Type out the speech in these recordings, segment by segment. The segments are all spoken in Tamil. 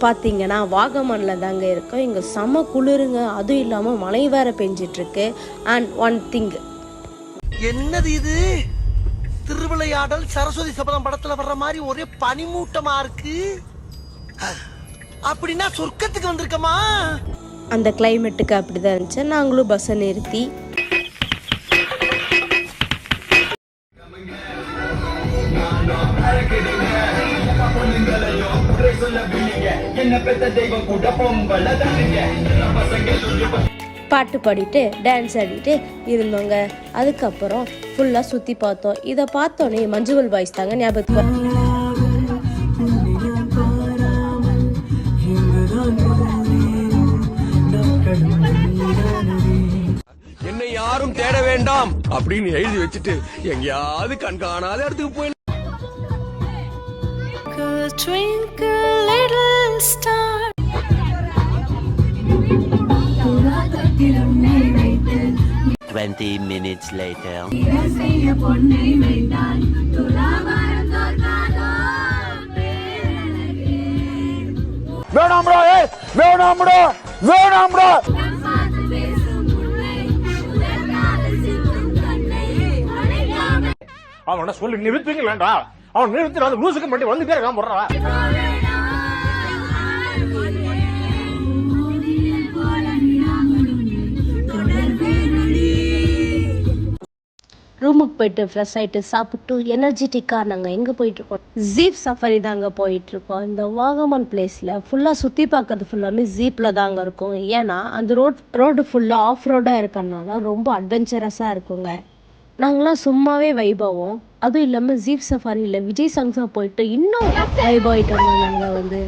பார்த்தீங்கன்னா வாகமனில் தாங்க இருக்கோம். இங்கே செம குளிருங்க, அதுவும் இல்லாமல் மழை வேற பெஞ்சிட்ருக்கு. அண்ட் ஒன் திங், என்னது இது? திருவிளையாடல் சரஸ்வதி சபதம் படத்துல வர்ற மாதிரி ஒரே பனிமூட்டமா இருக்கு. அப்படின்னா சொர்க்கத்துக்கு வந்திருக்கமா? அந்த கிளைமேட்டுக்கு அப்படிதான் இருந்துச்சு. நாங்களும் பஸ்ஸை நிறுத்தி பாட்டு பாடிட்டு டான்ஸ் ஆடிட்டு இருந்தோங்க. அதுக்கப்புறம் ஃபுல்லாக சுற்றி பார்த்தோம். இதை பார்த்தோன்னே மஞ்சுவல் பாய்ஸ் தாங்க ஞாபகத்துக்கு. என்னை யாரும் தேட வேண்டாம் அப்படின்னு எழுதி வச்சுட்டு எங்கேயாவது கண்காணாத இடத்துக்கு போய் Twinkle little star 20 minutes later. வேணாம்டா, வேணாம்டா, வேணாம்டா. அவனை சொல்லி நிறுத்துங்களேண்டா. அவன் நிறுத்தி அந்த லூசுக்கு மட்டும் வந்து பேர் போடுறா. ரூமுக்கு போயிட்டு ஃப்ரெஷ் ஆகிட்டு சாப்பிட்டு எனர்ஜெட்டிக்காக நாங்கள் எங்கே போயிட்டுருக்கோம்? ஜீப் சஃபாரி தாங்க போயிட்டுருக்கோம். இந்த வாகமன் பிளேஸில் ஃபுல்லாக சுற்றி பார்க்கறது ஃபுல்லாமே ஜீப்பில் தாங்க இருக்கும். ஏன்னா அந்த ரோடு ஃபுல்லாக ஆஃப் ரோடாக இருக்கறனால ரொம்ப அட்வென்ச்சரஸாக இருக்குங்க. நாங்களாம் சும்மாவே வைபாவோம். அதுவும் இல்லாமல் ஜீப் சஃபாரியில் விஜய் சாங்ஸாக போயிட்டு இன்னும் வைபாயிட்டோம். நாங்கள் வந்து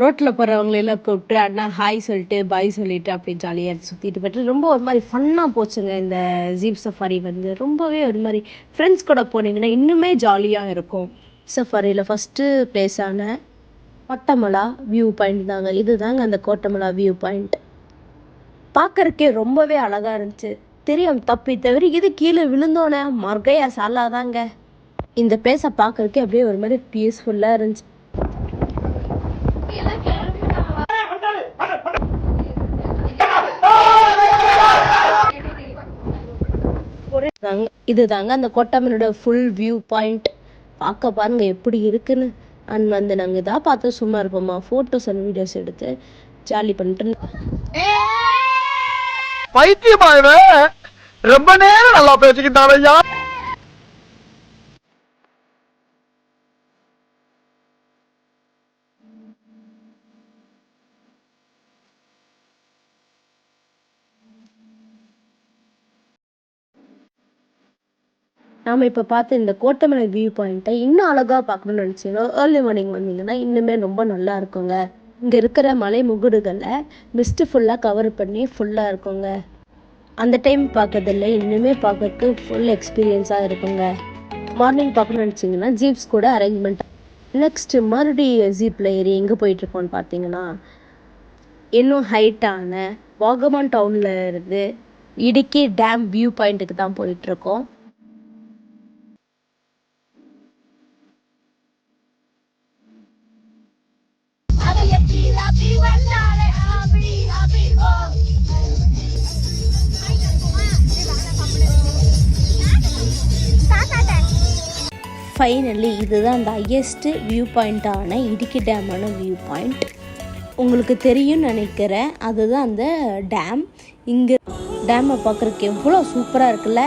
ரோட்டில் போகிறவங்களெல்லாம் கூப்பிட்டு அண்ணா ஹாய் சொல்லிட்டு பாய் சொல்லிட்டு அப்படி ஜாலியாக சுற்றிட்டு போய்ட்டு ரொம்ப ஒரு மாதிரி ஃபன்னாக போச்சுங்க. இந்த ஜீப் சஃபாரி வந்து ரொம்பவே ஒரு மாதிரி ஃப்ரெண்ட்ஸ் கூட போனீங்கன்னா இன்னுமே ஜாலியாக இருக்கும். சஃபாரியில் ஃபஸ்ட்டு பிளேஸான கோட்டமலா வியூ பாயிண்ட் தாங்க. இது தாங்க அந்த கோட்டமலா வியூ பாயிண்ட். பார்க்குறக்கே ரொம்பவே அழகாக இருந்துச்சு. தெரியும் தப்பி தவிர இது கீழே விழுந்தோன்னே மர்கையா சாலாதாங்க. இந்த பிளேஸை பார்க்குறக்கே அப்படியே ஒரு மாதிரி பீஸ்ஃபுல்லாக இருந்துச்சு. இது தாங்க அந்த கோட்டமனோட ஃபுல் வியூ பாயிண்ட். பார்க்க பாருங்க எப்படி இருக்குன்னு. அண்ட் வந்து நாங்கள் இதாக பார்த்து சும்மா இருப்போமா, ஃபோட்டோஸ் அண்ட் வீடியோஸ் எடுத்து ஜாலி பண்ணிட்டு. பைத்தியமாயிர ரொம்ப நேரம் நல்லா பேசிக்கிட்டாரையா. நாம் இப்போ பார்த்து இந்த கோட்டமலை வியூ பாயிண்ட்டை இன்னும் அழகாக பார்க்கணும்னு நினச்சிங்கன்னா ஏர்லி மார்னிங் வந்தீங்கன்னா இன்னுமே ரொம்ப நல்லா இருக்குங்க. இங்கே இருக்கிற மலை முகுடுகளில் மிஸ்ட்டு ஃபுல்லாக கவர் பண்ணி ஃபுல்லாக இருக்குங்க. அந்த டைம் பார்க்கறதில்ல, இன்னுமே பார்க்கறதுக்கு ஃபுல் எக்ஸ்பீரியன்ஸாக இருக்குங்க. மார்னிங் பார்க்கணும்னு நினச்சிங்கன்னா ஜீப்ஸ் கூட அரேஞ்ச்மெண்ட். நெக்ஸ்ட்டு மறுபடியும் ஜீப்பில் ஏறி எங்கே போயிட்டுருக்கோன்னு பார்த்தீங்கன்னா இன்னும் ஹைட்டான வாகமன் டவுனில் இருந்து இடுக்கி டேம் வியூ பாயிண்ட்டுக்கு தான் போயிட்டுருக்கோம். ஃபைனலி இதுதான் அந்த ஹையஸ்ட் வியூ பாயிண்ட்டான இடுக்கி டேமான வியூ பாயிண்ட். உங்களுக்கு தெரியும்னு நினைக்கிறேன். அதுதான் அந்த டேம். இங்கே டேமை பார்க்குறதுக்கு எவ்வளோ சூப்பராக இருக்குல்ல.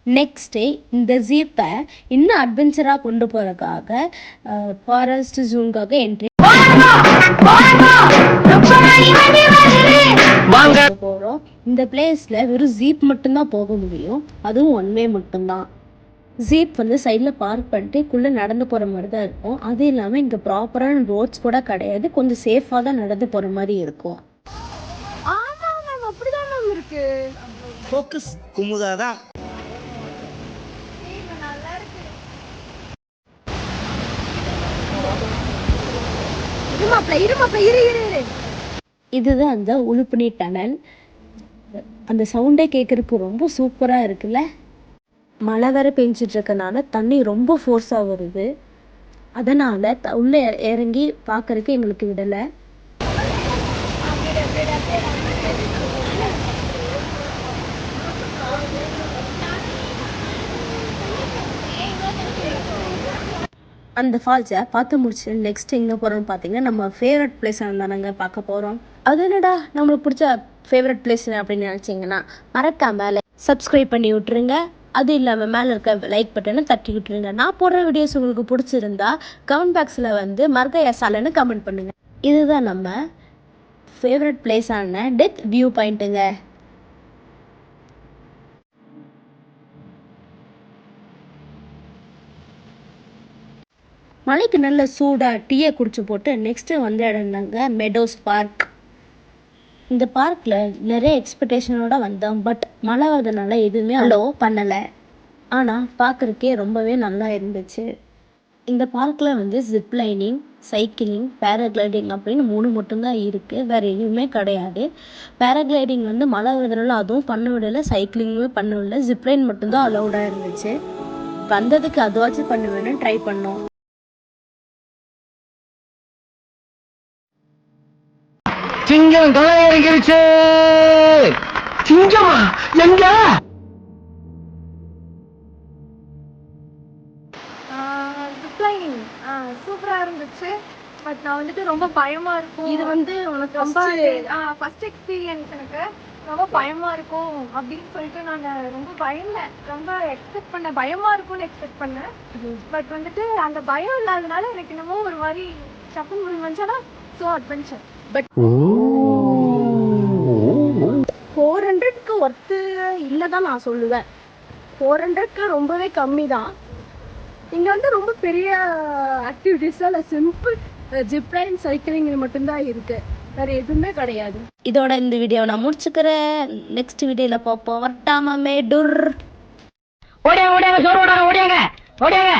நெக்ஸ்ட் டே இந்த ஜீப்பை இன்னும் அட்வென்ச்சராக கொண்டு போகிறதுக்காக ஃபாரஸ்ட் ஜூனுக்காக என்ட்ரி போகிறோம். இந்த பிளேஸில் வெறும் ஜீப் மட்டும்தான் போக முடியும். அதுவும் ஒன் வே மட்டும்தான். ஜீப் வந்து சைடில் பார்க் பண்ணிட்டு குள்ளே நடந்து போகிற மாதிரி தான் இருக்கும். அது இல்லாமல் இங்கே ப்ராப்பரான ரோட்ஸ் கூட கிடையாது. கொஞ்சம் சேஃபாக தான் நடந்து போகிற மாதிரி இருக்கும். ஃபோக்கஸ் குமுதாதான். இதுதான் அந்த உலுப்பினி டனல். அந்த சவுண்டே கேட்குறதுக்கு ரொம்ப சூப்பராக இருக்குல்ல. மழை வேற பெஞ்சிட்டு இருக்கனால தண்ணி ரொம்ப ஃபோர்ஸாக வருது. அதனால் உள்ளே இறங்கி பார்க்கறதுக்கு எங்களுக்கு விடலை. அந்த ஃபால்ஸை பார்த்து முடிச்சு நெக்ஸ்ட் எங்கே போகிறோம்னு பார்த்தீங்கன்னா நம்ம ஃபேவரட் பிளேஸ் தானங்க பார்க்க போகிறோம். அது என்னடா நம்மளுக்கு பிடிச்ச ஃபேவரட் பிளேஸ் அப்படின்னு நினச்சிங்கன்னா மறக்காமல் சப்ஸ்கிரைப் பண்ணி விட்ருங்க. அது இல்லாமல் மேலே இருக்க லைக் பட்டனை தட்டி விட்டுருங்க. நான் போடுற வீடியோஸ் உங்களுக்கு பிடிச்சிருந்தா கமெண்ட் பாக்ஸில் வந்து மர்கையா சாலைன்னு கமெண்ட் பண்ணுங்கள். இதுதான் நம்ம ஃபேவரட் பிளேஸான டெத் வியூ பாயிண்ட்டுங்க. மலைக்கு நல்ல சூடாக டீயை குடிச்சு போட்டு நெக்ஸ்ட்டு வந்த இடம் தாங்க மெடோஸ் பார்க். இந்த பார்க்கில் நிறைய எக்ஸ்பெக்டேஷனோட வந்தோம். பட் மழை வரதுனால எதுவுமே அலோ பண்ணலை. ஆனால் பார்க்குறக்கே ரொம்பவே நல்லா இருந்துச்சு. இந்த பார்க்கில் வந்து ஜிப் லைனிங், சைக்கிளிங், பேராகிளைடிங் அப்படின்னு 3 மட்டும்தான் இருக்குது. வேறு எதுவுமே கிடையாது. பேராகிளைடிங் வந்து மழை வரதுனால அதுவும் பண்ண விடலை, சைக்கிளிங்குமே பண்ண விடலை. ஜிப்லைன் மட்டும்தான் அலௌடாக இருந்துச்சு. வந்ததுக்கு அதுவாச்சும் பண்ணுவேன்னு ட்ரை பண்ணோம். சிங்கம் களை இறங்கிருச்சு. சிங்கமா எங்க? ஜிப்லைனிங் சூப்பராக இருந்துச்சு. பட் நான் வந்துட்டு ரொம்ப பயமாக இருக்கும். இது வந்து உனக்கு ரொம்ப ஃபர்ஸ்ட் எக்ஸ்பீரியன்ஸ். எனக்கு ரொம்ப பயமாக இருக்கும் அப்படின்னு சொல்லிட்டு நான் ரொம்ப பயந்தேன். ரொம்ப எக்ஸ்பெக்ட் பண்ணேன், பயமாக இருக்கும்னு எக்ஸ்பெக்ட் பண்ணேன். பட் வந்துட்டு அந்த பயம் இல்லாதனால எனக்கு என்னமோ ஒரு மாதிரி சப்புன்னு முடிஞ்சுன்னா ஸோ அட்வென்ச்சர். பட் 400க்கு ஒர்த்து இல்லை தான் நான் சொல்லுவேன். 400க்கு ரொம்பவே கம்மி தான். இங்கே வந்து ரொம்ப பெரிய ஆக்டிவிட்டீஸாக இல்லை, சிம்பிள் ஜிப்லைன், சைக்கிளிங் மட்டும்தான் இருக்குது. வேறு எதுவுமே கிடையாது. இதோட இந்த வீடியோவை நான் முடிச்சுக்கிறேன். நெக்ஸ்ட் வீடியோவில் பார்ப்போம். வரட்டாமே டுர். ஓடியாங்க ஓடியாங்க சோறு ஓடாங்க ஓடியாங்க ஓடியாங்க.